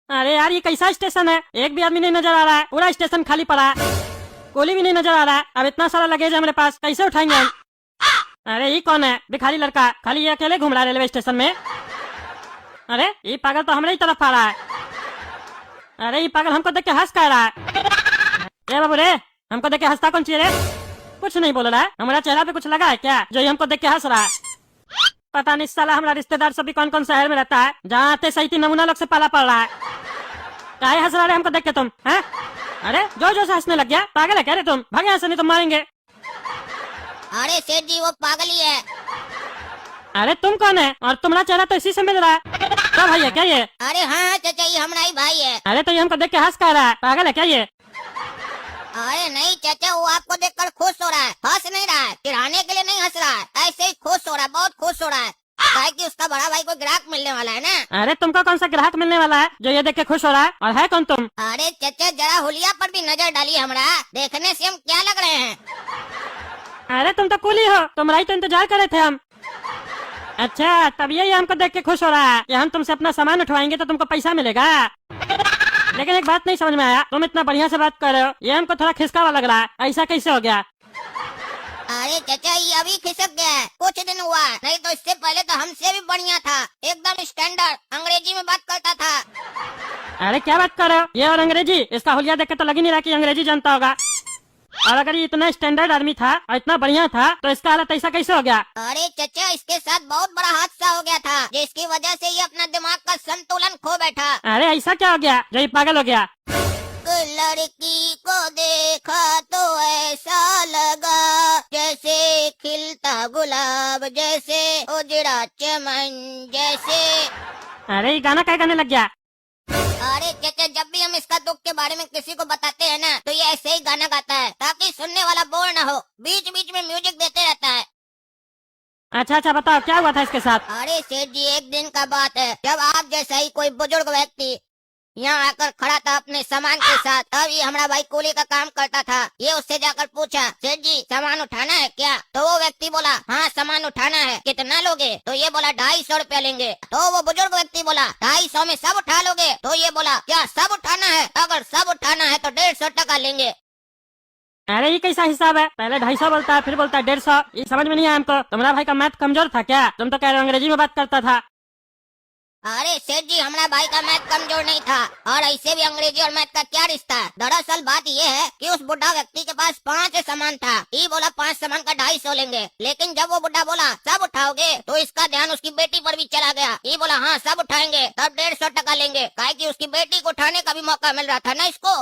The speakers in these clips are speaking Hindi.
अरे यार ये कैसा स्टेशन है, एक भी आदमी नहीं नजर आ रहा है, पूरा स्टेशन खाली पड़ा है, कोई भी नहीं नजर आ रहा है। अब इतना सारा लगेज है मेरे पास, कैसे उठाएंगे हम? अरे ये कौन है भिखारी लड़का, खाली ये अकेले घूम रहा है रेलवे स्टेशन में। अरे ये पागल तो हमारे ही तरफ आ रहा है। अरे ये पागल हमको देख के हंस कह रहा है। ए बाबू रे, हमको देख के हंसता कौन चाहिए रे? कुछ नहीं बोल रहा है, हमारा चेहरा पे कुछ लगा है क्या जो ये हमको देख के हंस रहा है? पता नहीं साला हमारा रिश्तेदार सभी कौन कौन शहर में रहता है, जहाँ आते सही थी नमूना लोग से पाला पड़ रहा है। काहे हंस रहा है हमको देख के तुम हैं? अरे जो जो से हंसने लग गया, पागल है क्या रे तुम? भागे यहाँ से नहीं तो मारेंगे। अरे सेठ जी वो पागल ही है। अरे तुम कौन है और तुम्हारा चेहरा तो इसी से मिल रहा है, क्या भाई है क्या ये? अरे हाँ चाचा ये हमारा ही भाई है। अरे तो ये हमको देख के हंस कह रहा है, पागल है क्या ये? अरे नहीं चाचा वो आपको देखकर खुश हो रहा है, हंस नहीं रहा है, चिढ़ाने के लिए नहीं हंस रहा है, ऐसे ही खुश हो रहा है, बहुत खुश हो रहा है। काहे कि उसका बड़ा भाई को ग्राहक मिलने वाला है ना। अरे तुमको कौन सा ग्राहक मिलने वाला है जो ये देख के खुश हो रहा है, और है कौन तुम? अरे चाचा जरा हुलिया पर भी नजर डालिए, हमारा देखने से हम क्या लग रहे हैं? अरे तुम तो कूली हो, तुम्हारा ही तो इंतजार कर रहे थे हम। अच्छा तब ये हमको देख के खुश हो रहा है कि हम तुमसे अपना सामान उठवाएंगे तो तुमको पैसा मिलेगा। लेकिन एक बात नहीं समझ में आया, तुम इतना बढ़िया से बात कर रहे हो, ये हमको थोड़ा खिसकावा लग रहा है, ऐसा कैसे हो गया? अरे चाचा ये अभी खिसक गया है, कुछ दिन हुआ है, नहीं तो इससे पहले तो हमसे भी बढ़िया था, एकदम स्टैंडर्ड अंग्रेजी में बात करता था। अरे क्या बात कर रहे हो, ये और अंग्रेजी? इसका हुलिया देख के तो लग ही नहीं रहा कि अंग्रेजी जानता होगा। और अगर ये इतना स्टैंडर्ड आदमी था और इतना बढ़िया था तो इसका हालत ऐसा कैसे हो गया? अरे चाचा इसके साथ बहुत बड़ा हादसा हो गया था, जिसकी वजह से ये अपना दिमाग का संतुलन खो बैठा। अरे ऐसा क्या हो गया जो ये पागल हो गया? लड़की को देखा तो ऐसा लगा जैसे खिलता गुलाब, जैसे उजड़ा चमन, जैसे। अरे ये गाना क्या गाने लग गया? अरे चाचा जब भी हम इसका दुख के बारे में किसी को बताते हैं ना तो ये ऐसे ही गाना गाता है ताकि सुनने वाला बोर न हो, बीच बीच में म्यूजिक देते रहता है। अच्छा बताओ क्या हुआ था इसके साथ? अरे सेठ जी एक दिन का बात है, जब आप जैसा ही कोई बुजुर्ग व्यक्ति यहाँ आकर खड़ा था अपने सामान के साथ, तब ये हमारा भाई कूली का काम करता था। ये उससे जाकर पूछा सेठ जी सामान उठाना है क्या? तो वो व्यक्ति बोला हाँ सामान उठाना है, कितना लोगे? तो ये बोला 250 रुपया लेंगे। तो वो बुजुर्ग व्यक्ति बोला 250 में सब उठा लोगे? तो ये बोला क्या सब उठाना है? अगर सब उठाना है तो 150 टका लेंगे। अरे ये कैसा हिसाब है, पहले 250 बोलता है फिर बोलता है 150, ये समझ में नहीं आया हमको। तुम्हारा भाई का मैथ कमजोर था क्या? तुम तो कह रहे हो अंग्रेजी में बात करता था। अरे सेठ जी हमारा भाई का मैथ कमजोर नहीं था, और ऐसे भी अंग्रेजी और मैथ का क्या रिश्ता है? दरअसल बात ये है कि उस बुढ़ा व्यक्ति के पास 5 सामान था, ये बोला 5 सामान का 250 लेंगे। लेकिन जब वो बुढ़ा बोला सब उठाओगे तो इसका ध्यान उसकी बेटी पर भी चला गया। ये बोला हाँ सब उठाएंगे, तब 150 टका लेंगे, काहे कि उसकी बेटी को उठाने का भी मौका मिल रहा था ना इसको।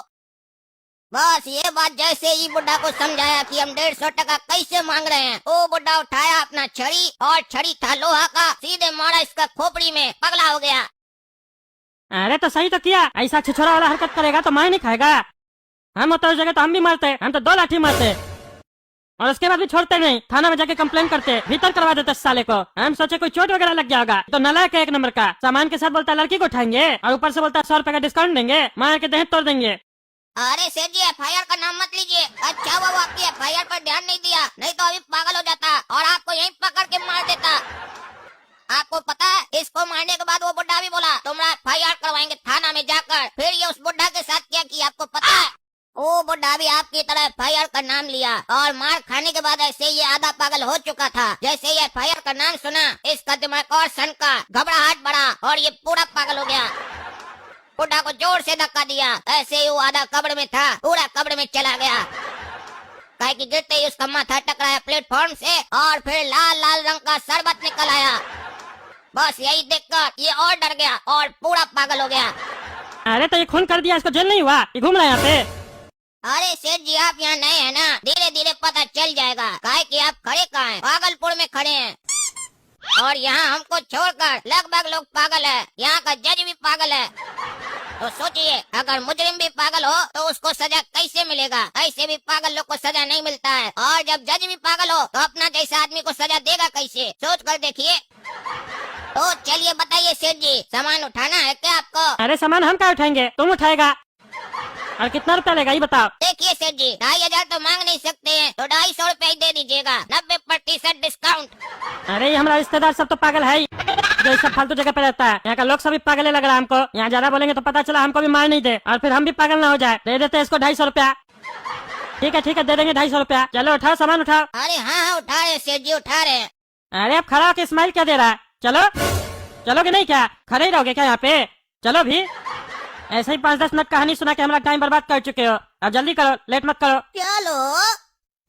बस ये बात जैसे ही बुढ़ा को समझाया कि हम 150 टका कैसे मांग रहे हैं, वो बुढ़ा उठाया अपना छड़ी, और छड़ी था लोहा का, सीधे मारा इसका खोपड़ी में, पगला हो गया। अरे तो सही तो किया, ऐसा छिछोरा वाला हरकत करेगा तो मार नहीं खाएगा। हम होते उस जगह तो हम भी मारते, हम तो 2 लाठी मारते और उसके बाद भी छोड़ते नहीं, थाना में जाके कंप्लेन करते, भीतर करवा देते साले को। हम सोचे कोई चोट वगैरह लग गया होगा, तो नालायक है एक नंबर का। सामान के साथ बोलता है लड़की को उठाएंगे और ऊपर से बोलता है 100 रुपए का डिस्काउंट देंगे, मार के देह तोड़ देंगे। अरे सेठ जी FIR का नाम मत लीजिए। अच्छा वो आपकी FIR पर ध्यान नहीं दिया, नहीं तो अभी पागल हो जाता और आपको यहीं पकड़ के मार देता। आपको पता है इसको मारने के बाद वो बुढ़ा भी बोला तुम्हारा FIR करवाएंगे थाना में जाकर। फिर ये उस बुढ़ा के साथ क्या किया आपको पता है? वो बुढ़ा भी आपकी तरह FIR का नाम लिया, और मार खाने के बाद ऐसे ये आधा पागल हो चुका था। जैसे ये FIR का नाम सुना इसका दिमाग और सनका, घबराहट बढ़ा और ये पूरा पागल हो गया। बुढ़ा को जोर से धक्का दिया, ऐसे ही वो आधा कब्र में था पूरा कब्र में चला गया। काहे कि गिरते ही उसका माथा टकराया प्लेटफॉर्म से, और फिर लाल लाल रंग का शरबत निकल आया। बस यही देखकर ये और डर गया और पूरा पागल हो गया। अरे तो ये खून कर दिया, इसको जेल नहीं हुआ? ये घूम रहा है यहाँ पे। अरे सेठ जी आप यहाँ नए हैं ना, धीरे धीरे पता चल जाएगा। काहे कि आप खड़े कहाँ हैं? पागलपुर में खड़े हैं, और यहाँ हमको छोड़कर लगभग लोग पागल है। यहाँ का जज भी पागल है। तो सोचिए अगर मुजरिम भी पागल हो तो उसको सजा कैसे मिलेगा? ऐसे भी पागल लोग को सजा नहीं मिलता है, और जब जज भी पागल हो तो अपना जैसा आदमी को सजा देगा कैसे? सोच कर देखिए। तो चलिए बताइए सेठ जी सामान उठाना है क्या आपको? अरे सामान हम क्या उठाएंगे, तुम उठाएगा। और कितना रुपया लेगा ये बताओ। देखिए सेठ जी, 2500 तो मांग नहीं सकते हैं, तो 250 रुपए ही दे दीजिएगा, 90% डिस्काउंट। अरे ये हमारा रिश्तेदार सब तो पागल है ही, जो इस सब फालतू जगह पे रहता है। यहाँ का लोग सभी पागल लग रहा है हमको। यहाँ ज्यादा बोलेंगे तो पता चला हमको भी मार नहीं दे और फिर हम भी पागल ना हो जाए। दे देते इसको 250 रुपया। ठीक है दे देंगे 250 रुपया। चलो उठाओ सामान उठाओ। अरे हाँ उठा रहे सेठ जी, उठा रहे। अरे अब खड़ा होके स्माइल क्या दे रहा है। चलो चलोगे नहीं क्या, खड़े ही रहोगे क्या यहाँ पे। चलो भी, ऐसे ही 5-10 मिनट कहानी सुना के हमारा टाइम बर्बाद कर चुके हो। अब जल्दी करो, लेट मत करो। चलो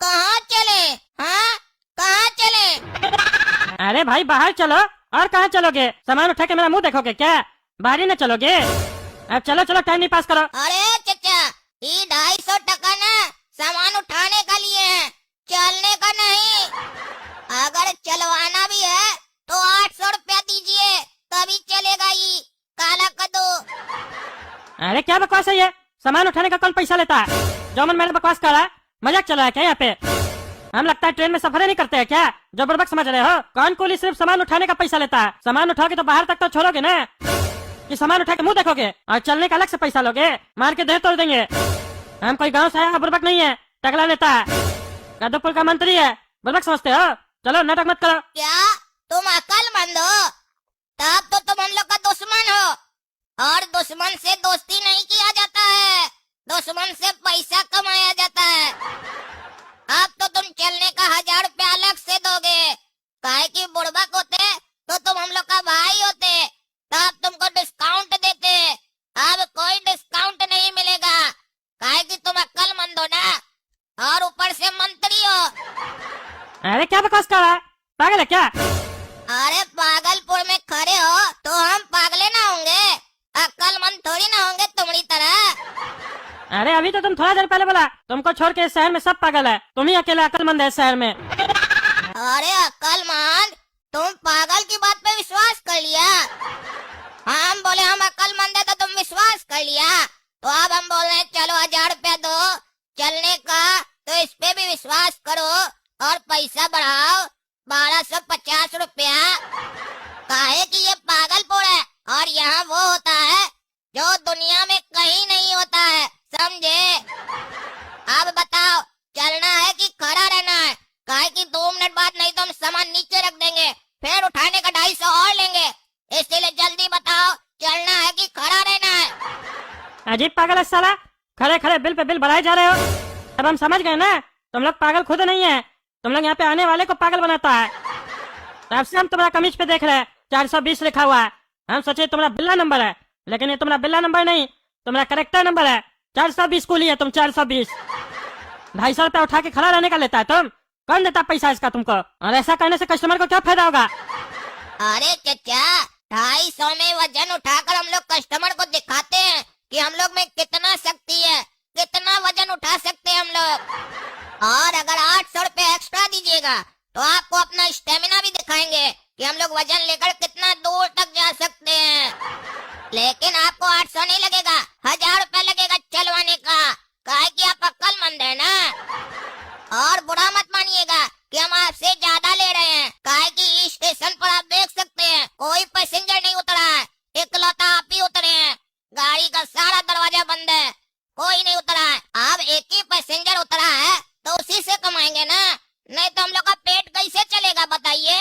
कहाँ चले, हाँ कहाँ चले। अरे भाई बाहर चलो। और कहाँ चलोगे, सामान उठा के मेरा मुंह देखोगे क्या, बाहर ही न चलोगे। अब चलो टाइम नहीं पास करो। अरे चचा, ये 250 टका ना सामान उठाने का लिए है, चलने का नहीं। अगर चलवाना भी है तो 800 रुपया दीजिए, तभी चलेगा ये काला कद्दू। अरे क्या बकवास है ये, सामान उठाने का कौन पैसा लेता है। जो मन मैंने बकवास करा, मजाक चल रहा है क्या यहाँ पे। हम लगता है ट्रेन में सफर नहीं करते हैं क्या, जो बुड़बक समझ रहे हो। कौन कुली सिर्फ सामान उठाने का पैसा लेता है। सामान उठाओगे तो बाहर तक तो छोड़ोगे ना, कि सामान उठा के मुंह देखोगे और चलने का अलग से पैसा लोगे। मार के देह तोड़ देंगे। हम कोई गाँव से आया बुड़बक नहीं है, टकला नेता है, कद्दूपुर का मंत्री है, बुड़बक समझते हो। चलो नाटक मत करो। क्या तुम अक्लमंद हो, तब तो तुम हम लोग का दुश्मन हो। और दुश्मन से दोस्ती नहीं किया जाता है, दुश्मन से पैसा कमाया जाता है। अब तो तुम चलने का 1000 रुपया अलग से दोगे, काहे कि बुड़बक होते तो तुम हम लोग का भाई होते, तब तुमको डिस्काउंट देते। अब कोई डिस्काउंट नहीं मिलेगा, काहे कि तुम अक्लमंद हो ना, और ऊपर से मंत्री हो। अरे क्या बकवास कर रहा है, पागल है क्या। अरे पागलपुर में खड़े हो तो हम पागले ना होंगे, अक्लमंद थोड़ी ना होंगे तुम्हारी तरह। अरे अभी तो तुम थोड़ा देर पहले बोला तुमको छोड़ के इस शहर में सब पागल है, तुम ही अकेला अक्लमंद है इस शहर में। अरे अक्लमंद, तुम पागल की बात पे विश्वास कर लिया। हम बोले हम अक्लमंद है तो तुम विश्वास कर लिया, तो अब हम बोल रहे हैं चलो 1000 रुपया दो चलने का, तो इस पे भी विश्वास करो और पैसा बढ़ाओ 1250 रुपया। काहे कि ये पागलपुर है और यहाँ वो होता है जो दुनिया में कहीं नहीं होता है, समझे। अब बताओ चलना है कि खड़ा रहना है, काहे कि 2 मिनट बाद नहीं तो हम सामान नीचे रख देंगे, फिर उठाने का 250 और लेंगे। इसलिए जल्दी बताओ चलना है कि खड़ा रहना है। अजीब पागल है साला, खड़े खड़े बिल पे बिल बढ़ाए जा रहे हो। अब हम समझ गए ना, तुम लोग पागल खुद नहीं है, तुम लोग यहाँ पे आने वाले को पागल बनाता है। तब से हम तुम्हारा कमीज पे देख रहे हैं 420 लिखा हुआ है। हम सोचे तुम्हारा बिल्ला नंबर है, लेकिन ये तुम्हारा बिल्ला नंबर नहीं, तुम्हारा करेक्टर नंबर है। 420 कूली है तुम, 420। 250 रुपया उठा के खड़ा रहने का लेता है तुम। कौन देता पैसा इसका तुमको, और ऐसा करने से कस्टमर को क्या फायदा होगा। अरे चचा, 250 में वजन उठाकर हम लोग कस्टमर को दिखाते हैं कि हम लोग में कितना शक्ति है, कितना वजन उठा सकते हैं हम लोग। और अगर 800 रुपए एक्स्ट्रा दीजिएगा तो आपको अपना स्टेमिना भी दिखाएंगे कि हम लोग वजन लेकर कितना दूर तक जा सकते हैं। लेकिन आपको 800 नहीं लगेगा, 1000 रुपया लगेगा चलवाने का, काहे कि आप अक्लमंद है ना। और बुरा मत मानिएगा कि हम आपसे ज्यादा ले रहे हैं, काहे कि स्टेशन पर आप देख सकते हैं कोई पैसेंजर नहीं उतरा है, इकलौता आप ही उतरे हैं। गाड़ी का सारा दरवाजा बंद है, कोई नहीं उतरा है। अब एक ही पैसेंजर उतरा है तो उसी से कमाएंगे ना, नहीं तो हम लोग का पेट कैसे चलेगा बताइए।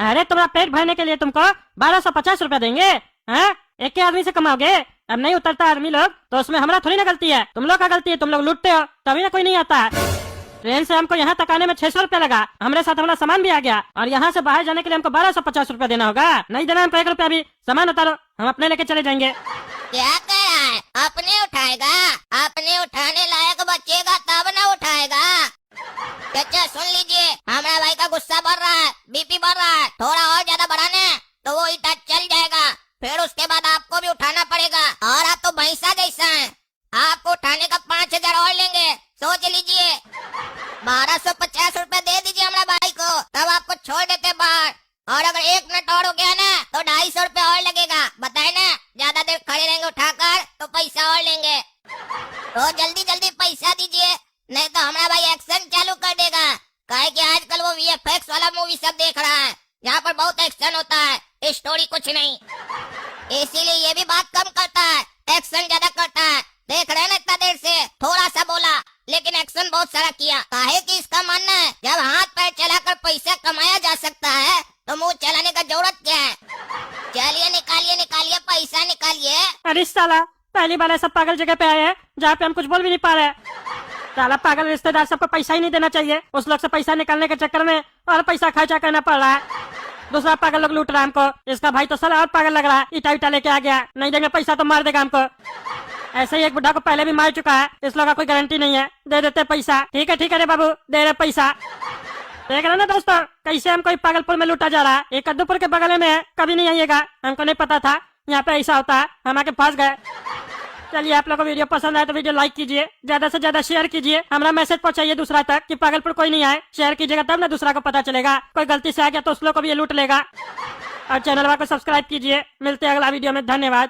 अरे तुम्हारा पेट भरने के लिए तुमको 1250 रुपया देंगे, हाँ? एक के आदमी से कमाओगे। अब नहीं उतरता आदमी लोग तो उसमें हमारा थोड़ी ना गलती है, तुम लोग का गलती है, तुम लोग लूटते हो तभी ना कोई नहीं आता। ट्रेन से हमको यहाँ तक आने में 600 रुपया लगा, हमारे साथ हमारा सामान भी आ गया, और यहाँ से बाहर जाने के लिए हमको 1250 रुपया देना होगा। नहीं देना हमको 1 रुपया भी। सामान उतारो, हम अपने लेके चले जाएंगे। क्या कह रहा है, अपने उठाएगा, अपने उठाने लायक बचेगा तब ना उठाएगा। चाचा सुन लीजिए, हमारा भाई का गुस्सा बढ़ रहा है, बीपी बढ़ रहा है, थोड़ा और ज्यादा बढ़ाने तो वो इतना चल जाएगा, फिर उसके बाद आपको भी उठाना पड़ेगा। और आप तो भैंसा जैसा है, आपको उठाने का 5000 और लेंगे, सोच लीजिए। 1250 रुपए दे दीजिए हमारा भाई को, तब आपको छोड़ देते बाहर। और अगर 1 मिनट और हो गया ना तो 250 रुपए और लगेगा, बताए ना। ज्यादा देर खड़े रहेंगे उठाकर तो पैसा और लेंगे, तो जल्दी जल्दी पैसा दीजिए, नहीं तो हमारा भाई एक्शन चालू कर देगा। काहे कि आजकल वो VFX वाला मूवी सब देख रहा है, जहाँ पर बहुत एक्शन होता है, स्टोरी कुछ नहीं। इसीलिए ये भी बात कम करता है, एक्शन ज्यादा करता है, देख रहे ना इतना देर से थोड़ा सा बोला लेकिन एक्शन बहुत सारा किया। काहे कि इसका मानना है जब हाथ पैर चलाकर पैसा कमाया जा सकता है तो मुंह चलाने का जरूरत क्या है। चलिए निकालिए निकालिए पैसा निकालिए। अरे साला पहली बार ऐसा पागल जगह पे आए हैं जहाँ पे हम कुछ बोल भी नहीं पा रहे। साला पागल रिश्तेदार सबको पैसा ही नहीं देना चाहिए, उस लोग से पैसा निकालने के चक्कर में और पैसा खर्चा करना पड़ रहा है। दूसरा पागल लोग लूट रहा है हमको। इसका भाई तो साला और पागल लग रहा है, इटा इटा लेके आ गया, नहीं देंगे पैसा तो मार देगा हमको। ऐसे ही एक बुढ़ा को पहले भी मार चुका है, इस लोग का कोई गारंटी नहीं है। दे देते पैसा। ठीक है रे बाबू, दे रहे पैसा। देख रहे ना दोस्तों कैसे हमको पागलपुर में लूटा जा रहा है। ये कद्दूपुर के बगल में है, कभी नहीं आइएगा, हमको नहीं पता था यहाँ पे ऐसा होता है, हम आके फंस गए। चलिए आप लोगों को वीडियो पसंद आए तो वीडियो लाइक कीजिए, ज्यादा से ज्यादा शेयर कीजिए, हमारा मैसेज पहुंचाइए दूसरा तक कि पागलपुर कोई नहीं आए। शेयर कीजिएगा तब ना दूसरा को पता चलेगा, कोई गलती से आ गया तो उस लोग को भी ये लूट लेगा। और चैनल को सब्सक्राइब कीजिए। मिलते हैं अगला वीडियो में, धन्यवाद।